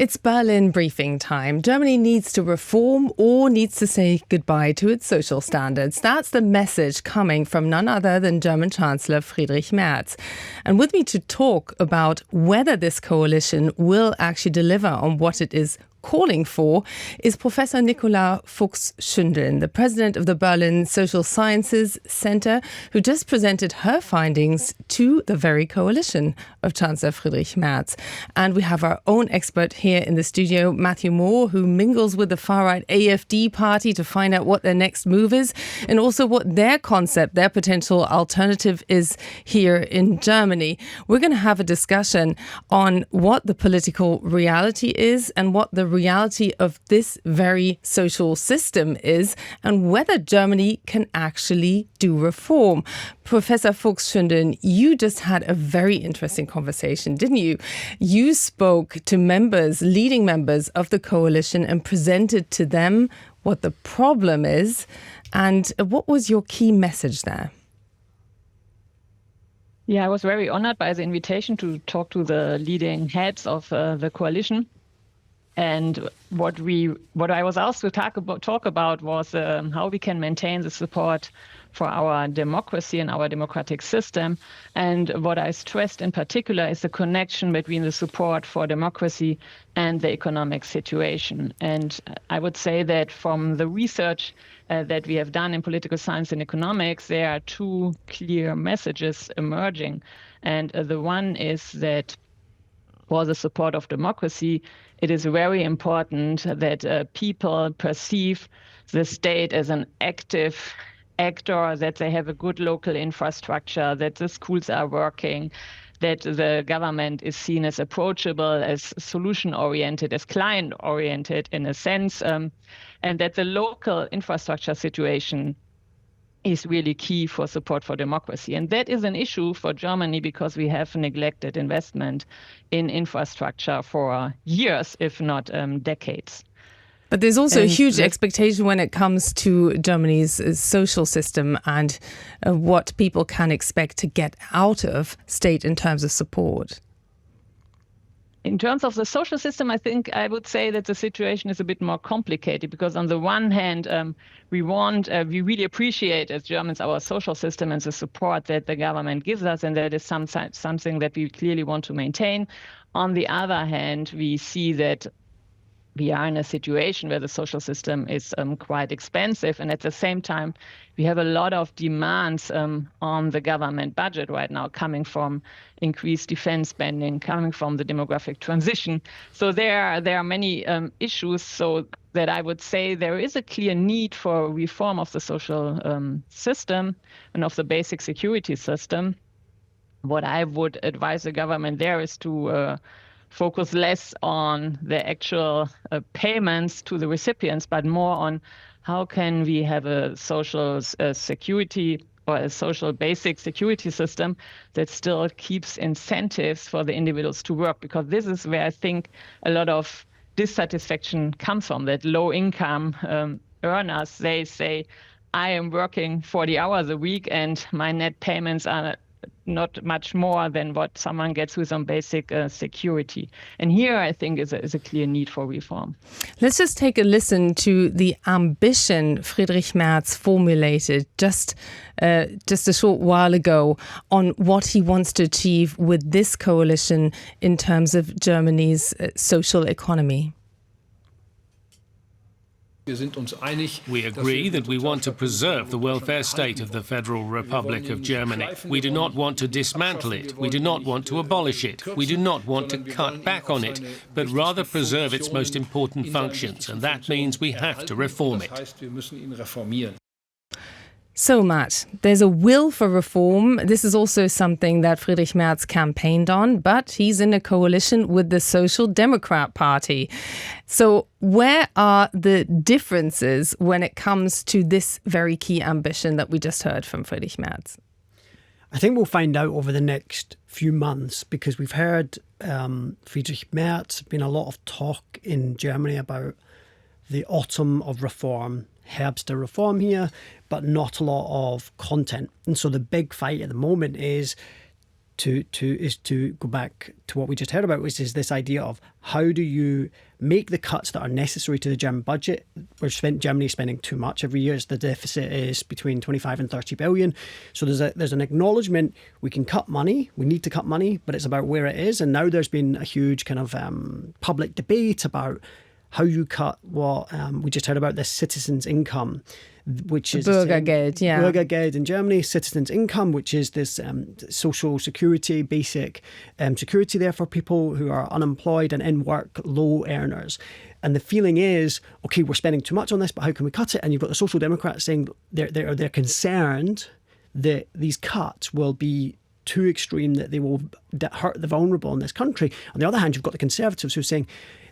It's Berlin briefing time. Germany needs to reform or needs to say goodbye to its social standards. That's the message coming from none other than German Chancellor Friedrich Merz. And with me to talk about whether this coalition will actually deliver on what it is calling for is Professor Nicola Fuchs-Schündeln, the president of the Berlin Social Sciences Center, who just presented her findings to the very coalition of Chancellor Friedrich Merz. And we have our own expert here in the studio, Matthew Moore, who mingles with the far-right AfD party to find out what their next move is and also what their concept, their potential alternative is here in Germany. We're going to have a discussion on what the political reality is and what the reality of this very social system is and whether Germany can actually do reform. Professor Fuchs-Schündeln, you just had a very interesting conversation, didn't you? You spoke to leading members of the coalition and presented to them what the problem is. And what was your key message there? Yeah, I was very honored by the invitation to talk to the leading heads of the coalition. And what I was asked to talk about was how we can maintain the support for our democracy and our democratic system. And what I stressed in particular is the connection between the support for democracy and the economic situation. And I would say that from the research that we have done in political science and economics, there are two clear messages emerging. And the one is that for the support of democracy, it is very important that people perceive the state as an active actor, that they have a good local infrastructure, that the schools are working, that the government is seen as approachable, as solution-oriented, as client-oriented in a sense, and that the local infrastructure situation is really key for support for democracy. And that is an issue for Germany because we have neglected investment in infrastructure for years, if not decades. But there's also a huge expectation when it comes to Germany's social system and what people can expect to get out of state in terms of support. In terms of the social system, I think I would say that the situation is a bit more complicated because on the one hand, we really appreciate as Germans our social system and the support that the government gives us, and that is something that we clearly want to maintain. On the other hand, we see that we are in a situation where the social system is quite expensive. And at the same time, we have a lot of demands on the government budget right now coming from increased defense spending, coming from the demographic transition. So there are many issues so that I would say there is a clear need for reform of the social system and of the basic security system. What I would advise the government there is to focus less on the actual payments to the recipients, but more on how can we have a social security or a social basic security system that still keeps incentives for the individuals to work, because this is where I think a lot of dissatisfaction comes from, that low income earners, they say, I am working 40 hours a week and my net payments are not much more than what someone gets with some basic security. And here, I think, is a clear need for reform. Let's just take a listen to the ambition Friedrich Merz formulated just a short while ago on what he wants to achieve with this coalition in terms of Germany's social economy. We agree that we want to preserve the welfare state of the Federal Republic of Germany. We do not want to dismantle it. We do not want to abolish it. We do not want to cut back on it, but rather preserve its most important functions. And that means we have to reform it. So, Matt, there's a will for reform. This is also something that Friedrich Merz campaigned on, but he's in a coalition with the Social Democrat Party. So where are the differences when it comes to this very key ambition that we just heard from Friedrich Merz? I think we'll find out over the next few months, because we've heard Friedrich Merz, been a lot of talk in Germany about the autumn of reform, Herbst der Reform here, but not a lot of content. And so the big fight at the moment is to go back to what we just heard about, which is this idea of how do you make the cuts that are necessary to the German budget. Germany is spending too much every year. The deficit is between 25 and 30 billion. So there's an acknowledgement we can cut money, we need to cut money, but it's about where it is. And now there's been a huge kind of public debate about how you cut what we just heard about, this citizens' income, which is Bürgergeld, Bürgergeld in Germany, citizens' income, which is this social security, basic security there for people who are unemployed and in work, low earners. And the feeling is, okay, we're spending too much on this, but how can we cut it? And you've got the Social Democrats saying they're concerned that these cuts will be too extreme, that they will hurt the vulnerable in this country. On the other hand, you've got the Conservatives who are saying,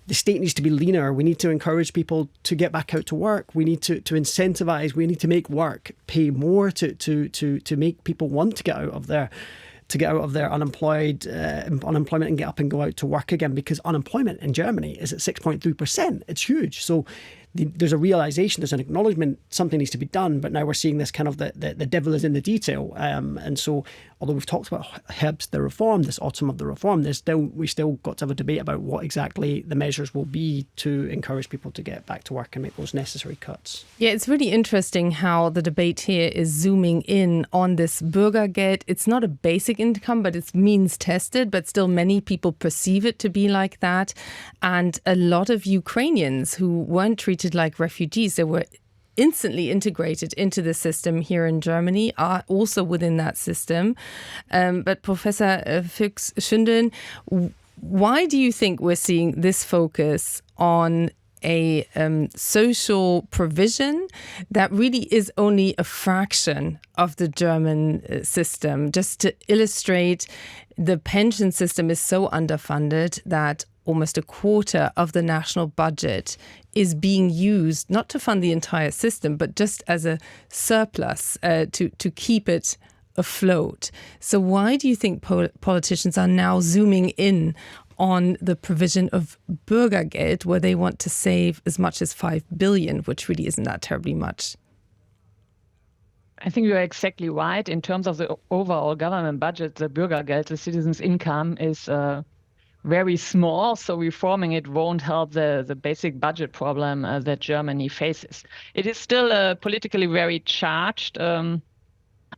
the state needs to be leaner. We need to encourage people to get back out to work. We need to incentivise. We need to make work pay more to make people want to get out of their unemployment and get up and go out to work again, because unemployment in Germany is at 6.3%. It's huge. So there's a realisation, there's an acknowledgement something needs to be done, but now we're seeing this kind of the devil is in the detail. And so although we've talked about Herbst the reform, this autumn of the reform, we still got to have a debate about what exactly the measures will be to encourage people to get back to work and make those necessary cuts. Yeah, it's really interesting how the debate here is zooming in on this Bürgergeld. It's not a basic income, but it's means tested, but still many people perceive it to be like that. And a lot of Ukrainians who weren't treated like refugees, they were instantly integrated into the system here in Germany, are also within that system. But Professor Fuchs-Schündeln, why do you think we're seeing this focus on a social provision that really is only a fraction of the German system? Just to illustrate, the pension system is so underfunded that almost a quarter of the national budget is being used not to fund the entire system, but just as a surplus to keep it afloat. So why do you think politicians are now zooming in on the provision of Bürgergeld, where they want to save as much as 5 billion, which really isn't that terribly much? I think you are exactly right. In terms of the overall government budget, the Bürgergeld, the citizens' income, is very small, so reforming it won't help the basic budget problem that Germany faces. It is still a politically very charged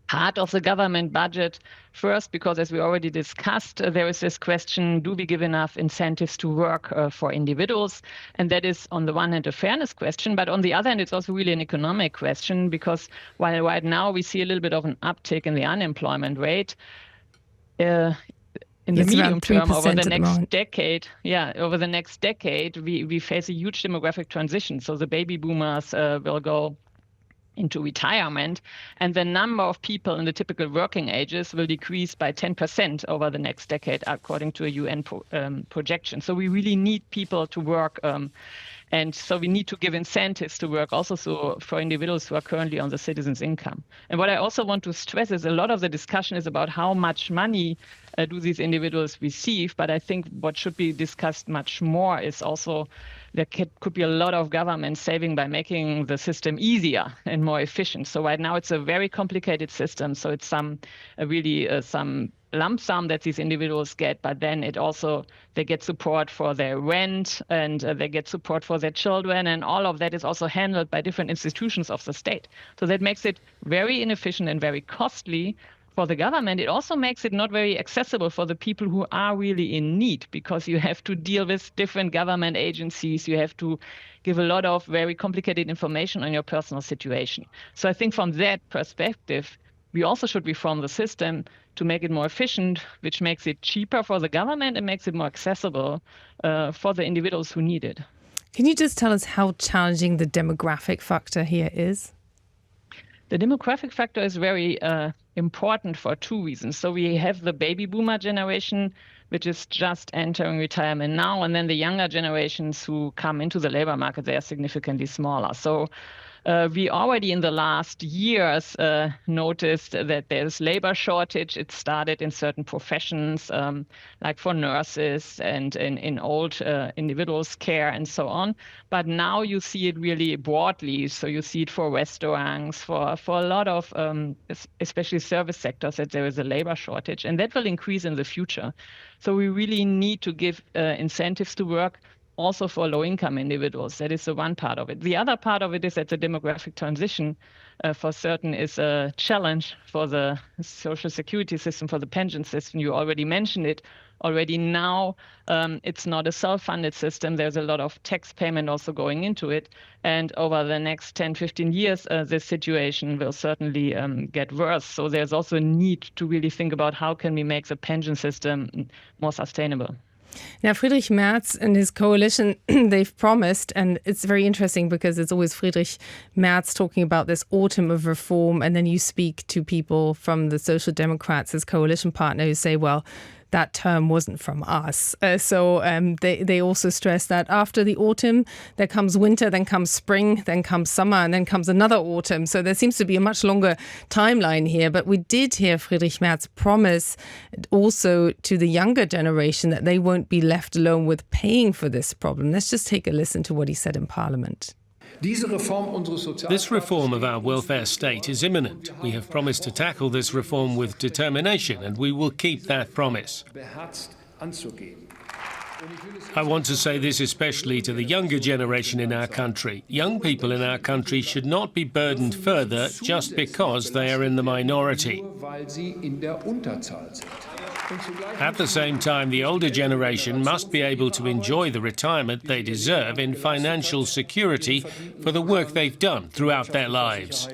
part of the government budget. First, because as we already discussed, there is this question, do we give enough incentives to work for individuals? And that is on the one hand a fairness question, but on the other hand it's also really an economic question, because while right now we see a little bit of an uptick in the unemployment rate, in the medium term, over the next decade, we face a huge demographic transition. So the baby boomers will go into retirement, and the number of people in the typical working ages will decrease by 10% over the next decade, according to a UN projection. So we really need people to work, and so we need to give incentives to work also so for individuals who are currently on the citizens' income. And what I also want to stress is a lot of the discussion is about how much money do these individuals receive, but I think what should be discussed much more is also there could be a lot of government saving by making the system easier and more efficient. So right now it's a very complicated system. So it's some lump sum that these individuals get, but then they get support for their rent, and they get support for their children, and all of that is also handled by different institutions of the state. So that makes it very inefficient and very costly for the government. It also makes it not very accessible for the people who are really in need, because you have to deal with different government agencies. You have to give a lot of very complicated information on your personal situation. So I think from that perspective, we also should reform the system to make it more efficient, which makes it cheaper for the government and makes it more accessible for the individuals who need it. Can you just tell us how challenging the demographic factor here is? The demographic factor is very important for two reasons. So we have the baby boomer generation, which is just entering retirement now, and then the younger generations who come into the labor market, they are significantly smaller. So We already in the last years noticed that there's labor shortage. It started in certain professions, like for nurses and in old individuals' care and so on. But now you see it really broadly. So you see it for restaurants, for a lot of, especially service sectors, that there is a labor shortage. And that will increase in the future. So we really need to give incentives to work also for low-income individuals. That is the one part of it. The other part of it is that the demographic transition for certain is a challenge for the social security system, for the pension system. You already mentioned it. Already now, it's not a self-funded system. There's a lot of tax payment also going into it. And over the next 10, 15 years, this situation will certainly get worse. So there's also a need to really think about how can we make the pension system more sustainable. Now, Friedrich Merz and his coalition, they've promised, and it's very interesting because it's always Friedrich Merz talking about this autumn of reform, and then you speak to people from the Social Democrats, his coalition partner, who say, well, that term wasn't from us. So they also stress that after the autumn, there comes winter, then comes spring, then comes summer, and then comes another autumn. So there seems to be a much longer timeline here. But we did hear Friedrich Merz promise also to the younger generation that they won't be left alone with paying for this problem. Let's just take a listen to what he said in Parliament. This reform of our welfare state is imminent. We have promised to tackle this reform with determination, and we will keep that promise. I want to say this especially to the younger generation in our country. Young people in our country should not be burdened further just because they are in the minority. At the same time, the older generation must be able to enjoy the retirement they deserve in financial security for the work they've done throughout their lives.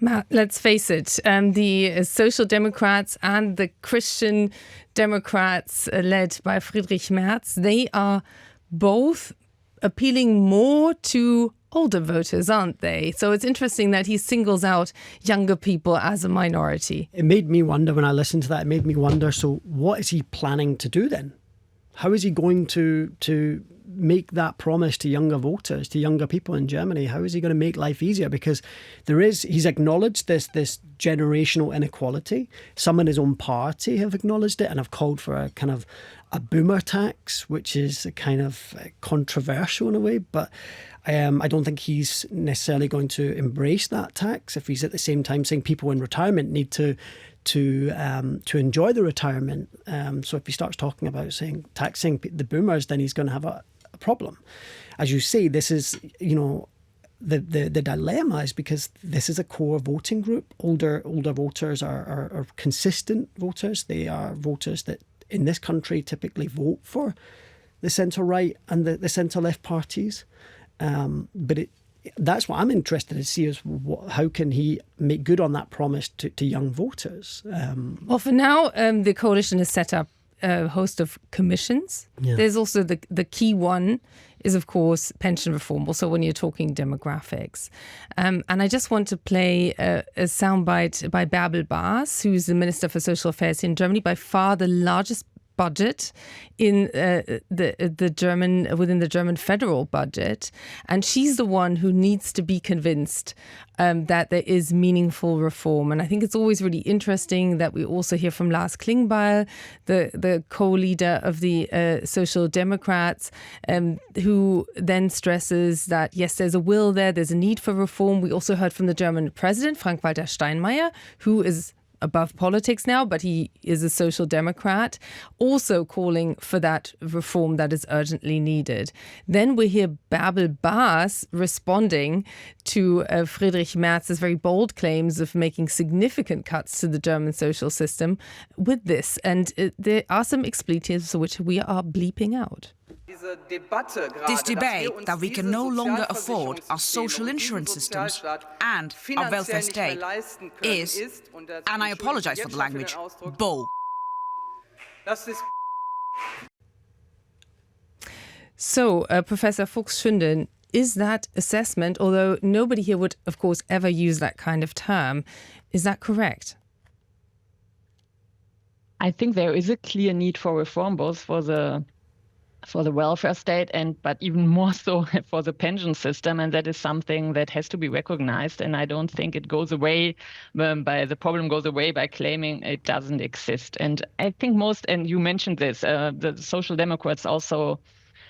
Matt, let's face it, the Social Democrats and the Christian Democrats led by Friedrich Merz, they are both appealing more to older voters, aren't they? So it's interesting that he singles out younger people as a minority. It made me wonder when I listened to that, it made me wonder, so what is he planning to do then? How is he going to make that promise to younger voters, to younger people in Germany? How is he going to make life easier? Because he's acknowledged this generational inequality. Some in his own party have acknowledged it and have called for a kind of a boomer tax, which is a kind of controversial in a way, but I don't think he's necessarily going to embrace that tax if he's at the same time saying people in retirement need to enjoy the retirement. So if he starts talking about taxing the boomers, then he's going to have a problem. As you say, this is, the dilemma is because this is a core voting group. Older voters are consistent voters. They are voters that in this country typically vote for the centre-right and the centre-left parties. But that's what I'm interested to see is how can he make good on that promise to young voters? Well, for now, the coalition has set up a host of commissions. Yeah. There's also the key one is, of course, pension reform, also when you're talking demographics. And I just want to play a soundbite by Bärbel Baas, who's the Minister for Social Affairs in Germany, by far the largest budget in within the German federal budget, and she's the one who needs to be convinced that there is meaningful reform. And I think it's always really interesting that we also hear from Lars Klingbeil, the co-leader of the Social Democrats, who then stresses that yes, there's a will there's a need for reform. We also heard from the German president, Frank-Walter Steinmeier, who is above politics now, but he is a social democrat, also calling for that reform that is urgently needed. Then we hear Bärbel Baas responding to Friedrich Merz's very bold claims of making significant cuts to the German social system with this. And there are some expletives which we are bleeping out. This debate that we can no longer afford our social insurance systems and our welfare state is, and I apologize for the language, bull. So, Professor Fuchs-Schündeln, is that assessment, although nobody here would, of course, ever use that kind of term, is that correct? I think there is a clear need for reform, both for the for the welfare state, but even more so for the pension system, and that is something that has to be recognized. And I don't think it goes away the problem goes away by claiming it doesn't exist. And I think and you mentioned this, the Social Democrats also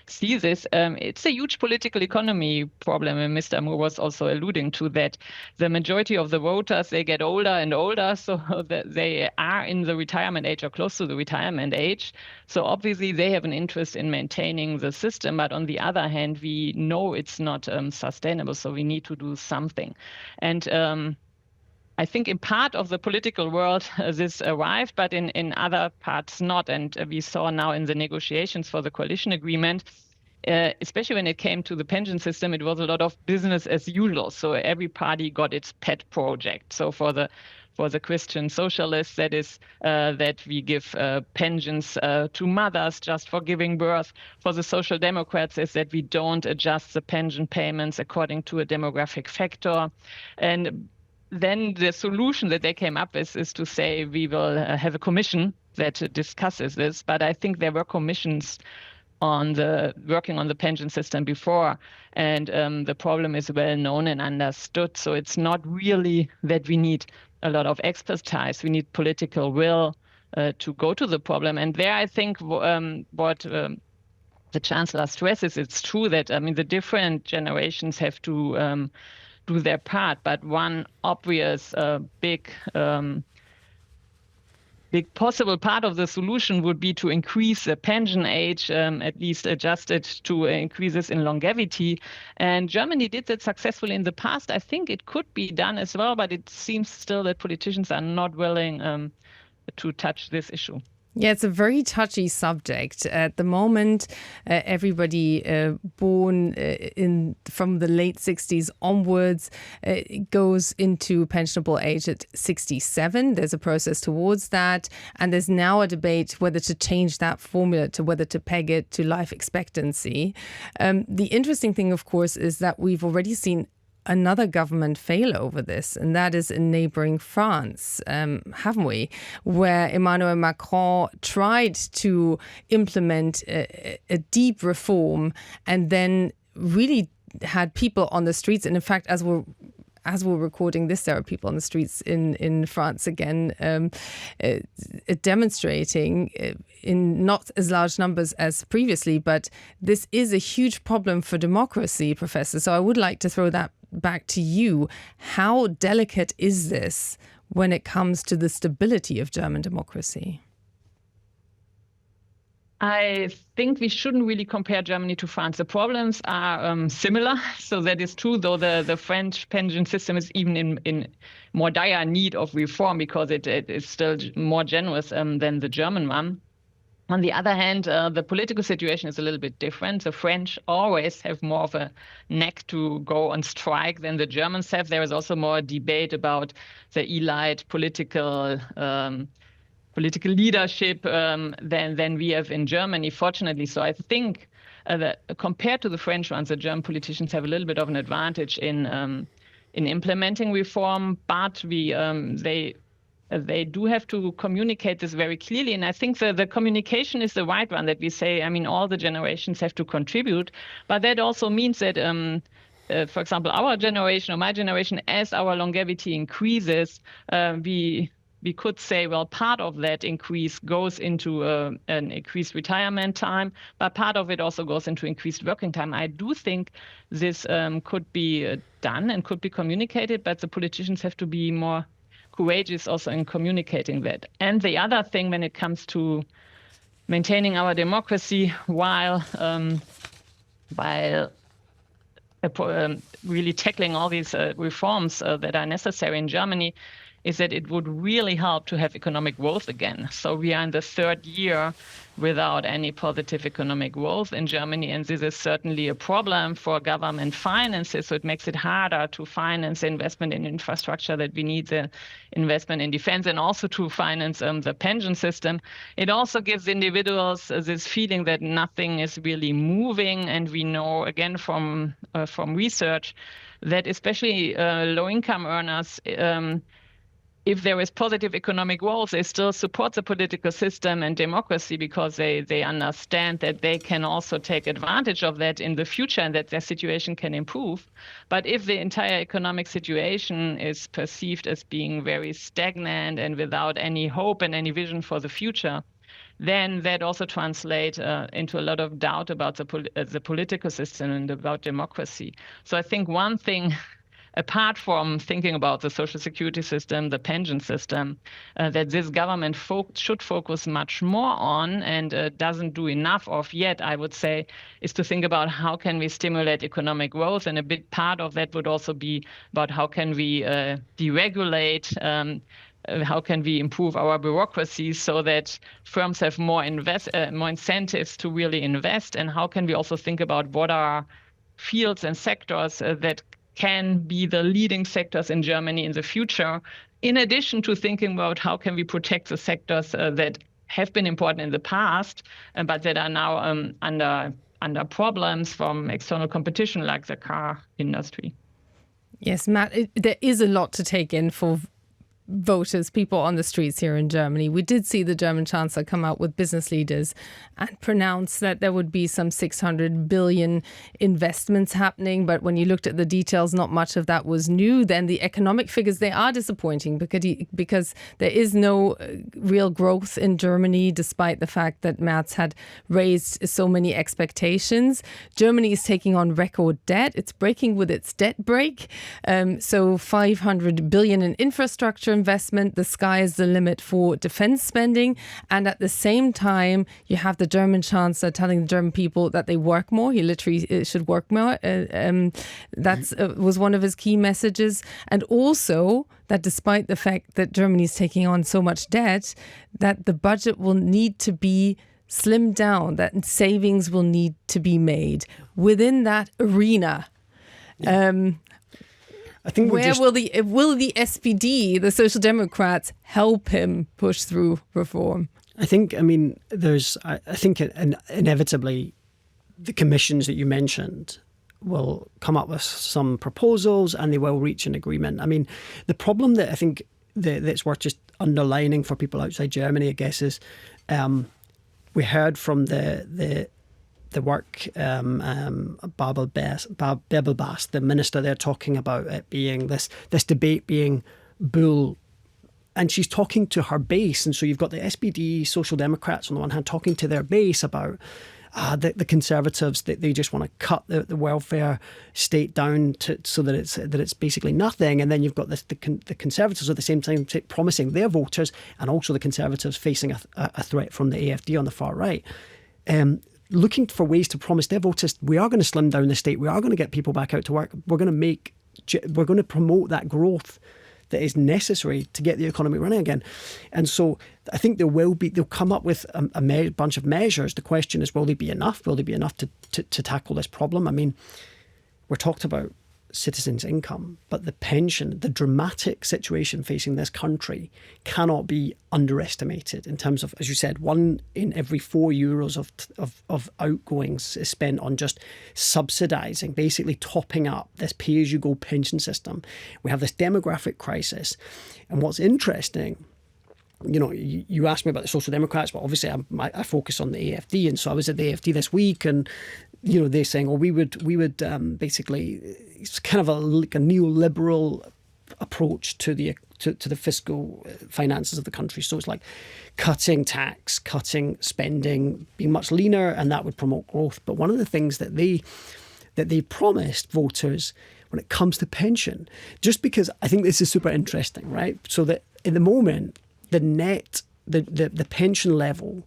see this. It's a huge political economy problem, and Mr. Moore was also alluding to that. The majority of the voters, they get older and older, so that they are in the retirement age or close to the retirement age. So obviously they have an interest in maintaining the system, but on the other hand, we know it's not sustainable, so we need to do something. And I think in part of the political world this arrived, but in other parts not. And we saw now in the negotiations for the coalition agreement, especially when it came to the pension system, it was a lot of business as usual. So every party got its pet project. So for the Christian socialists, that is that we give pensions to mothers just for giving birth. For the Social Democrats, is that we don't adjust the pension payments according to a demographic factor. And then the solution that they came up with is to say we will have a commission that discusses this. But I think there were commissions working on the pension system before, and the problem is well known and understood. So it's not really that we need a lot of expertise. We need political will to go to the problem. And there, I think what the Chancellor stresses, it's true that the different generations have to do their part, but one obvious big possible part of the solution would be to increase the pension age, at least adjust it to increases in longevity. And Germany did that successfully in the past. I think it could be done as well, but it seems still that politicians are not willing to touch this issue. Yeah, it's a very touchy subject. At the moment, everybody born from the late 60s onwards goes into pensionable age at 67. There's a process towards that. And there's now a debate whether to change that formula to whether to peg it to life expectancy. The interesting thing, of course, is that we've already seen another government fail over this, and that is in neighboring France, haven't we? Where Emmanuel Macron tried to implement a deep reform and then really had people on the streets. And in fact, as we're recording this, there are people on the streets in France again demonstrating in not as large numbers as previously. But this is a huge problem for democracy, Professor. So I would like to throw that back to you. How delicate is this when it comes to the stability of German democracy? I think we shouldn't really compare Germany to France. The problems are similar. So that is true, though the French pension system is even in more dire need of reform because it is still more generous than the German one. On the other hand, the political situation is a little bit different. The French always have more of a neck to go on strike than the Germans have. There is also more debate about the elite political leadership than we have in Germany, fortunately. So I think that compared to the French ones, the German politicians have a little bit of an advantage in implementing reform, but they do have to communicate this very clearly. And I think the communication is the right one, that we say, all the generations have to contribute. But that also means that, for example, our generation or my generation, as our longevity increases, we could say, well, part of that increase goes into an increased retirement time, but part of it also goes into increased working time. I do think this could be done and could be communicated, but the politicians have to be more courageous also in communicating that. And the other thing when it comes to maintaining our democracy while really tackling all these reforms that are necessary in Germany is that it would really help to have economic growth again. So we are in the third year without any positive economic growth in Germany, and this is certainly a problem for government finances. So it makes it harder to finance investment in infrastructure that we need, the investment in defense, and also to finance the pension system. It also gives individuals this feeling that nothing is really moving, and we know again from research that especially low-income earners, if there is positive economic growth, they still support the political system and democracy because they understand that they can also take advantage of that in the future and that their situation can improve. But if the entire economic situation is perceived as being very stagnant and without any hope and any vision for the future, then that also translates into a lot of doubt about the political system and about democracy. So I think one thing, apart from thinking about the social security system, the pension system, that this government should focus much more on and doesn't do enough of yet, I would say, is to think about how can we stimulate economic growth. And a big part of that would also be about how can we deregulate, how can we improve our bureaucracy so that firms have more incentives to really invest, and how can we also think about what are fields and sectors that can be the leading sectors in Germany in the future, in addition to thinking about how can we protect the sectors that have been important in the past, but that are now under problems from external competition, like the car industry. Yes, Matt, there is a lot to take in for voters, people on the streets here in Germany. We did see the German Chancellor come out with business leaders and pronounce that there would be some 600 billion investments happening. But when you looked at the details, not much of that was new. Then the economic figures, they are disappointing because there is no real growth in Germany, despite the fact that Merz had raised so many expectations. Germany is taking on record debt. It's breaking with its debt brake. So 500 billion in infrastructure investment, the sky is the limit for defense spending. And at the same time, you have the German Chancellor telling the German people that they work more. He literally should work more. That was one of his key messages. And also that despite the fact that Germany is taking on so much debt, that the budget will need to be slimmed down, that savings will need to be made within that arena. I think will the SPD, the Social Democrats, help him push through reform? I think inevitably the commissions that you mentioned will come up with some proposals and they will reach an agreement. I mean, the problem that I think that's worth just underlining for people outside Germany, I guess, is we heard from the work, Babelbas, the minister there, talking about it being this debate being bull. And she's talking to her base. And so you've got the SPD, Social Democrats on the one hand, talking to their base about the Conservatives, that they just want to cut the welfare state down so that it's basically nothing. And then you've got the Conservatives at the same time promising their voters, and also the Conservatives facing a threat from the AfD on the far right. Looking for ways to promise their voters, we are going to slim down the state. We are going to get people back out to work. We're going to promote that growth that is necessary to get the economy running again. And so I think they'll come up with a bunch of measures. The question is, will they be enough? Will they be enough to tackle this problem? I mean, we're talked about citizens' income, but the pension, the dramatic situation facing this country cannot be underestimated in terms of, as you said, 1 in every 4 euros of outgoings is spent on just subsidising, basically topping up this pay-as-you-go pension system. We have this demographic crisis. And what's interesting, you asked me about the Social Democrats, but obviously I focus on the AfD. And so I was at the AfD this week, and they're saying, well, we would basically, it's kind of like a neoliberal approach to the fiscal finances of the country. So it's like cutting tax, cutting spending, being much leaner, and that would promote growth. But one of the things that they promised voters when it comes to pension, just because I think this is super interesting, right? So that in the moment, the pension level,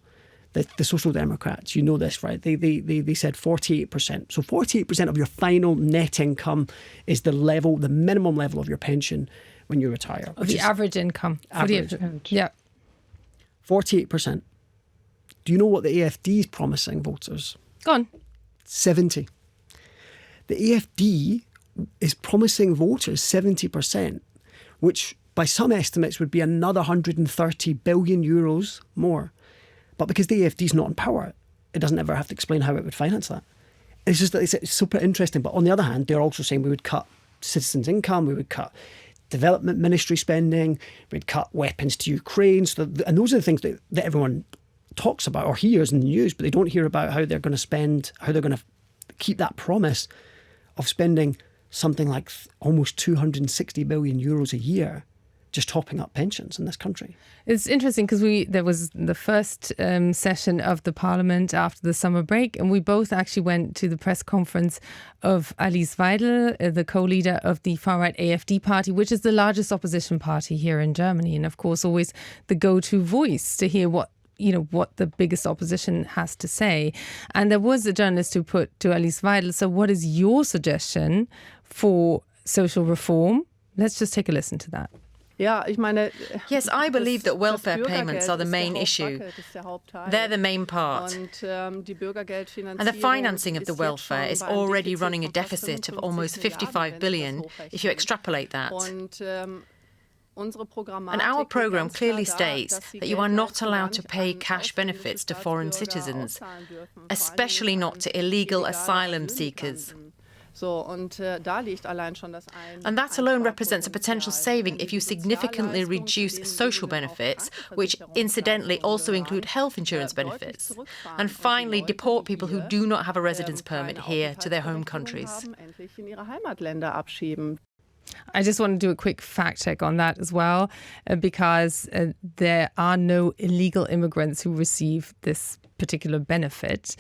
the Social Democrats, you know this, right? They said 48%. So 48% of your final net income is the minimum level of your pension when you retire. Of the average income. Average. Yeah. 48%. Do you know what the AfD is promising voters? Go on. 70. The AfD is promising voters 70%, which by some estimates would be another 130 billion euros more. But because the AfD is not in power, it doesn't ever have to explain how it would finance that. It's super interesting. But on the other hand, they're also saying we would cut citizens' income, we would cut development ministry spending. We'd cut weapons to Ukraine. And those are the things that everyone talks about or hears in the news, but they don't hear about how they're going to spend, how they're going to keep that promise of spending something like almost 260 billion euros a year just topping up pensions in this country. It's interesting because there was the first session of the parliament after the summer break, and we both actually went to the press conference of Alice Weidel, the co-leader of the far-right AfD party, which is the largest opposition party here in Germany, and of course always the go-to voice to hear what the biggest opposition has to say. And there was a journalist who put to Alice Weidel, so what is your suggestion for social reform? Let's just take a listen to that. Yes, I believe that welfare payments are the main issue. They're the main part. And the financing of the welfare is already running a deficit of almost 55 billion if you extrapolate that. And our programme clearly states that you are not allowed to pay cash benefits to foreign citizens, especially not to illegal asylum seekers. And that alone represents a potential saving if you significantly reduce social benefits, which incidentally also include health insurance benefits. And finally, deport people who do not have a residence permit here to their home countries. I just want to do a quick fact check on that as well, because there are no illegal immigrants who receive this particular benefit.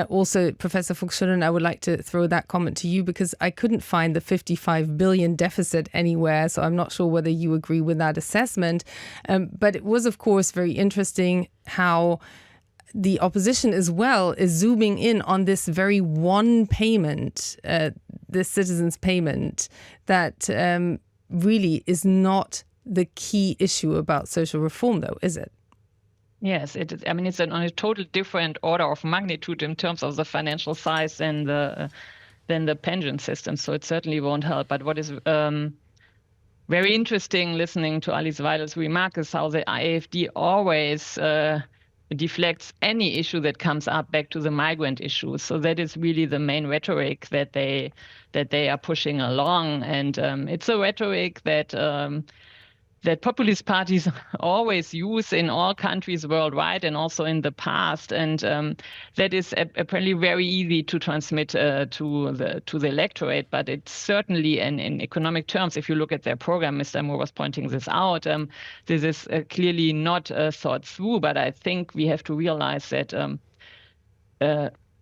Also, Professor Fuchs-Schündeln, I would like to throw that comment to you because I couldn't find the 55 billion deficit anywhere, so I'm not sure whether you agree with that assessment. But it was, of course, very interesting how the opposition as well is zooming in on this very one payment, this citizens' payment, that really is not the key issue about social reform, though, is it? Yes, it is. I mean, it's on a total different order of magnitude in terms of the financial size than the pension system. So it certainly won't help. But what is very interesting listening to Alice Weidel's remark is how the AfD always deflects any issue that comes up back to the migrant issue. So that is really the main rhetoric that they are pushing along, and it's a rhetoric that populist parties always use in all countries worldwide and also in the past, and that is apparently very easy to transmit to the electorate. But it's certainly in economic terms, if you look at their program, Mr. Moore was pointing this out, this is clearly not thought through. But I think we have to realize that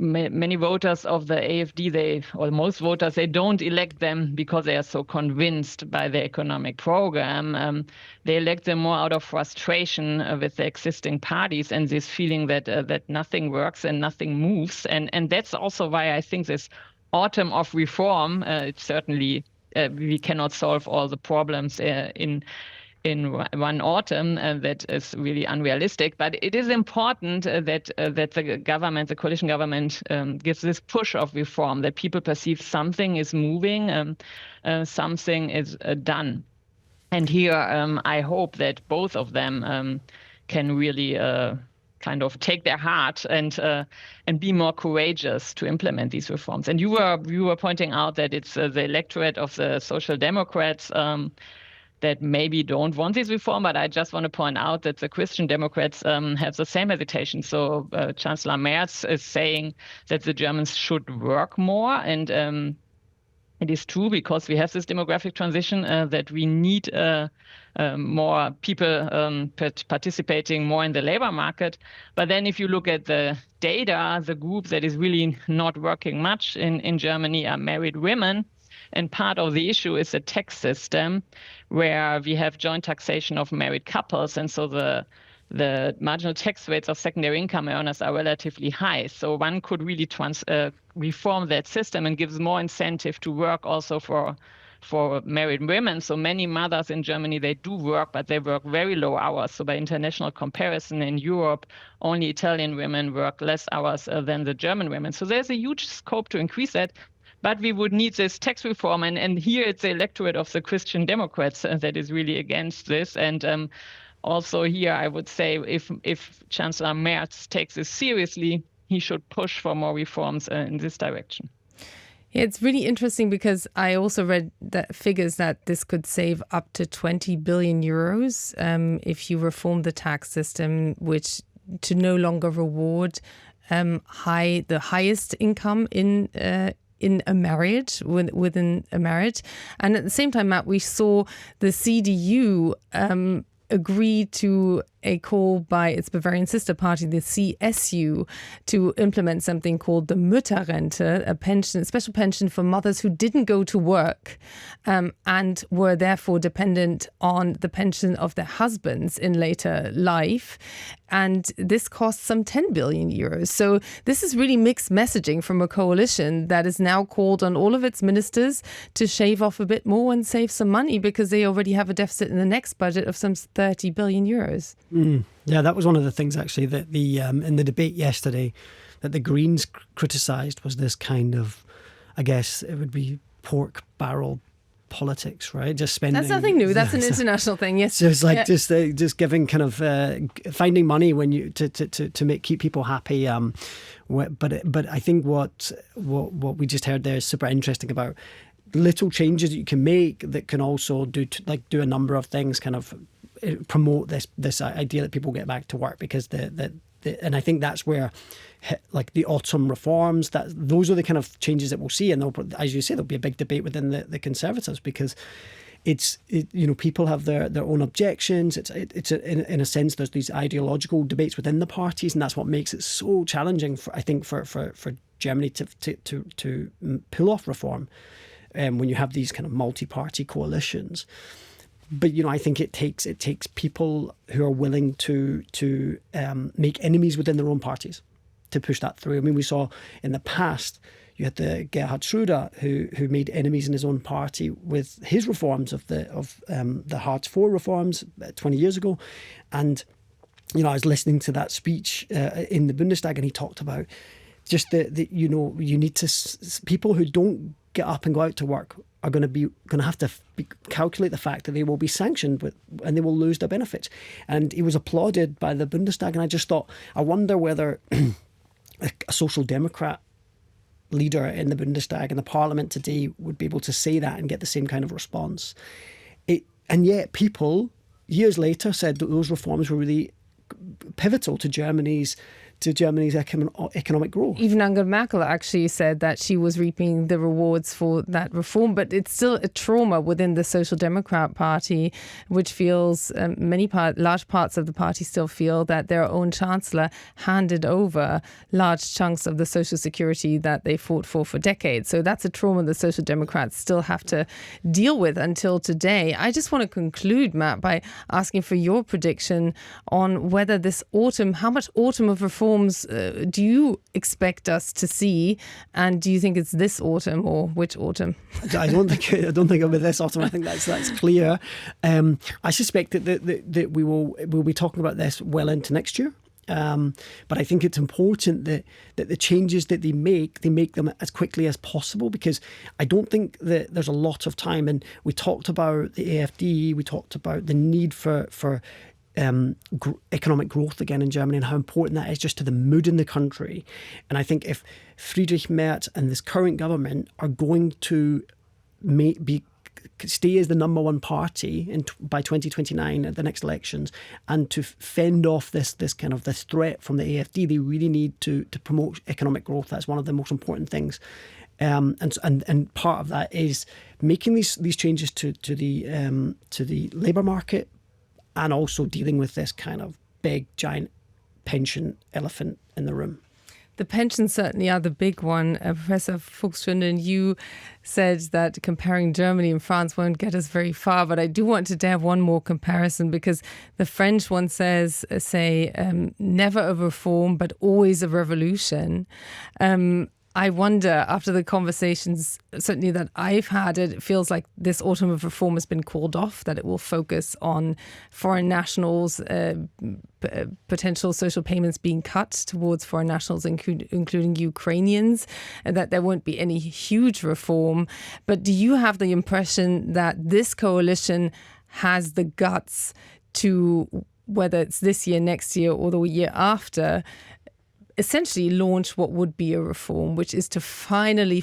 many voters of the AfD, or most voters, they don't elect them because they are so convinced by the economic program. They elect them more out of frustration with the existing parties and this feeling that nothing works and nothing moves. And that's also why I think this autumn of reform, it's certainly we cannot solve all the problems in one autumn. That is really unrealistic. But it is important that the government, the coalition government, gives this push of reform, that people perceive something is moving, something is done. And here I hope that both of them can really kind of take their heart and be more courageous to implement these reforms. And you were pointing out that it's the electorate of the Social Democrats that maybe don't want this reform, but I just want to point out that the Christian Democrats have the same hesitation. So Chancellor Merz is saying that the Germans should work more, and it is true because we have this demographic transition that we need more people participating more in the labor market. But then if you look at the data, the group that is really not working much in Germany are married women. And part of the issue is the tax system, where we have joint taxation of married couples. And so the marginal tax rates of secondary income earners are relatively high. So one could really reform that system and gives more incentive to work also for married women. So many mothers in Germany, they do work, but they work very low hours. So by international comparison in Europe, only Italian women work less hours than the German women. So there's a huge scope to increase that. But we would need this tax reform. And here it's the electorate of the Christian Democrats that is really against this. And also here, I would say if Chancellor Merz takes this seriously, he should push for more reforms in this direction. Yeah, it's really interesting because I also read that figures that this could save up to 20 billion euros if you reform the tax system, which to no longer reward the highest income in a marriage, within a marriage. And at the same time, Matt, we saw the CDU agree to a call by its Bavarian sister party, the CSU, to implement something called the Mütterrente, a pension, a special pension for mothers who didn't go to work and were therefore dependent on the pension of their husbands in later life. And this costs some 10 billion euros. So this is really mixed messaging from a coalition that is now called on all of its ministers to shave off a bit more and save some money because they already have a deficit in the next budget of some 30 billion euros. Yeah, that was one of the things actually that the in the debate yesterday that the Greens criticised was this kind of, I guess it would be pork barrel politics, right? Just spending. That's nothing new. That's an international thing. Yes. So it's like just giving kind of finding money when you to keep people happy. But I think what we just heard there is super interesting about little changes that you can make that can also do a number of things, kind of promote this idea that people get back to work, because and I think that's where like the autumn reforms, that those are the kind of changes that we'll see, and as you say, there'll be a big debate within the Conservatives, because people have their own objections. It's in a sense there's these ideological debates within the parties, and that's what makes it so challenging for Germany to pull off reform when you have these kind of multi-party coalitions. But I think it takes people who are willing to make enemies within their own parties to push that through. I mean, we saw in the past you had the Gerhard Schröder who made enemies in his own party with his reforms of the Hartz IV reforms 20 years ago, and I was listening to that speech in the Bundestag, and he talked about just you need to people who don't get up and go out to work are going to have to calculate the fact that they will be sanctioned and they will lose their benefits. And he was applauded by the Bundestag, and I just thought, I wonder whether a social democrat leader in the Bundestag and the parliament today would be able to say that and get the same kind of response. And yet people years later said that those reforms were really pivotal to Germany's economic growth. Even Angela Merkel actually said that she was reaping the rewards for that reform, but it's still a trauma within the Social Democrat Party, which feels large parts of the party still feel that their own chancellor handed over large chunks of the social security that they fought for decades. So that's a trauma the Social Democrats still have to deal with until today. I just want to conclude, Matt, by asking for your prediction on whether this autumn, how much autumn of reform do you expect us to see, and do you think it's this autumn or which autumn? I don't think it'll be this autumn. I think that's clear. I suspect that we'll be talking about this well into next year. But I think it's important that the changes that they make them as quickly as possible, because I don't think that there's a lot of time. And we talked about the AfD, we talked about the need for economic growth again in Germany and how important that is just to the mood in the country. And I think if Friedrich Merz and this current government are going to stay as the number one party by 2029 at the next elections, and to fend off this threat from the AfD, they really need to promote economic growth. That's one of the most important things. And part of that is making these changes to the labour market, and also dealing with this kind of big, giant pension elephant in the room. The pensions certainly are the big one. Professor Fuchs-Schündeln, you said that comparing Germany and France won't get us very far, but I do want to have one more comparison, because the French one say never a reform, but always a revolution. I wonder, after the conversations certainly that I've had, it feels like this autumn of reform has been called off, that it will focus on foreign nationals, potential social payments being cut towards foreign nationals, including Ukrainians, and that there won't be any huge reform. But do you have the impression that this coalition has the guts to, whether it's this year, next year, or the year after, essentially launch what would be a reform, which is to finally,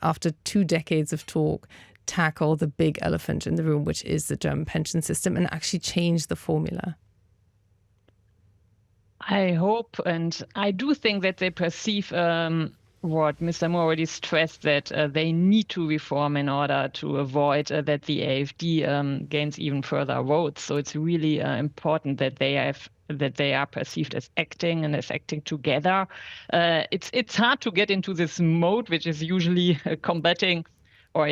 after 2 decades of talk, tackle the big elephant in the room, which is the German pension system, and actually change the formula? I hope, and I do think that they perceive what Mr. Moore already stressed, that they need to reform in order to avoid that the AfD gains even further votes. So it's really important that they are perceived as acting and as acting together. It's hard to get into this mode, which is usually combating or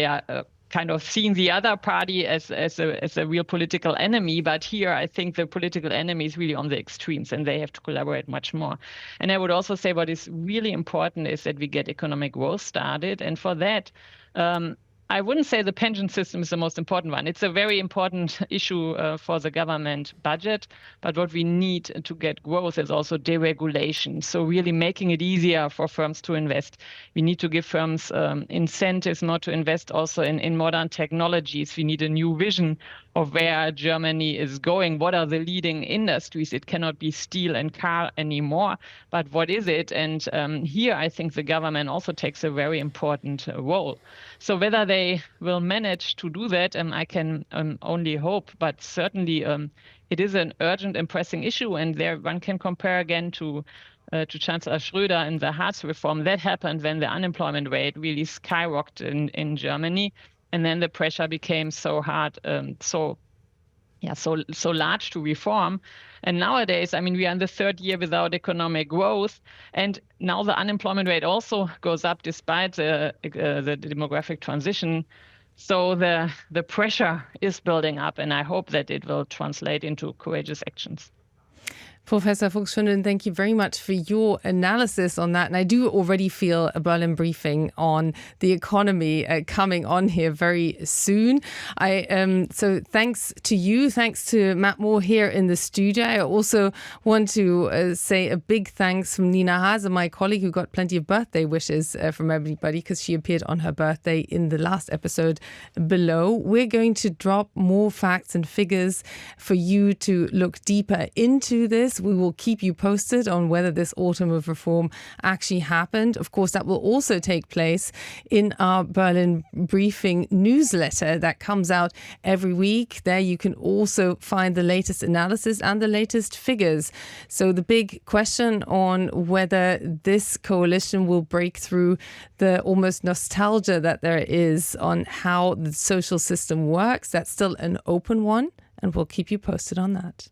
kind of seeing the other party as a real political enemy. But here, I think the political enemy is really on the extremes, and they have to collaborate much more. And I would also say what is really important is that we get economic growth started. And for that, I wouldn't say the pension system is the most important one. It's a very important issue for the government budget. But what we need to get growth is also deregulation. So really making it easier for firms to invest. We need to give firms incentives not to invest also in modern technologies. We need a new vision of where Germany is going. What are the leading industries? It cannot be steel and car anymore. But what is it? And here, I think the government also takes a very important role. So whether they will manage to do that, I can only hope. But certainly, it is an urgent and pressing issue. And there one can compare again to Chancellor Schröder and the Hartz reform. That happened when the unemployment rate really skyrocketed in Germany. And then the pressure became so hard, so large to reform. And nowadays, we are in the 3rd year without economic growth. And now the unemployment rate also goes up despite the demographic transition. So the pressure is building up, and I hope that it will translate into courageous actions. Professor Fuchs-Schündeln, thank you very much for your analysis on that. And I do already feel a Berlin briefing on the economy coming on here very soon. So thanks to you. Thanks to Matt Moore here in the studio. I also want to say a big thanks from Nina Hase, my colleague, who got plenty of birthday wishes from everybody because she appeared on her birthday in the last episode below. We're going to drop more facts and figures for you to look deeper into this. We will keep you posted on whether this autumn of reform actually happened. Of course, that will also take place in our Berlin briefing newsletter that comes out every week. There you can also find the latest analysis and the latest figures. So the big question on whether this coalition will break through the almost nostalgia that there is on how the social system works, that's still an open one, and we'll keep you posted on that.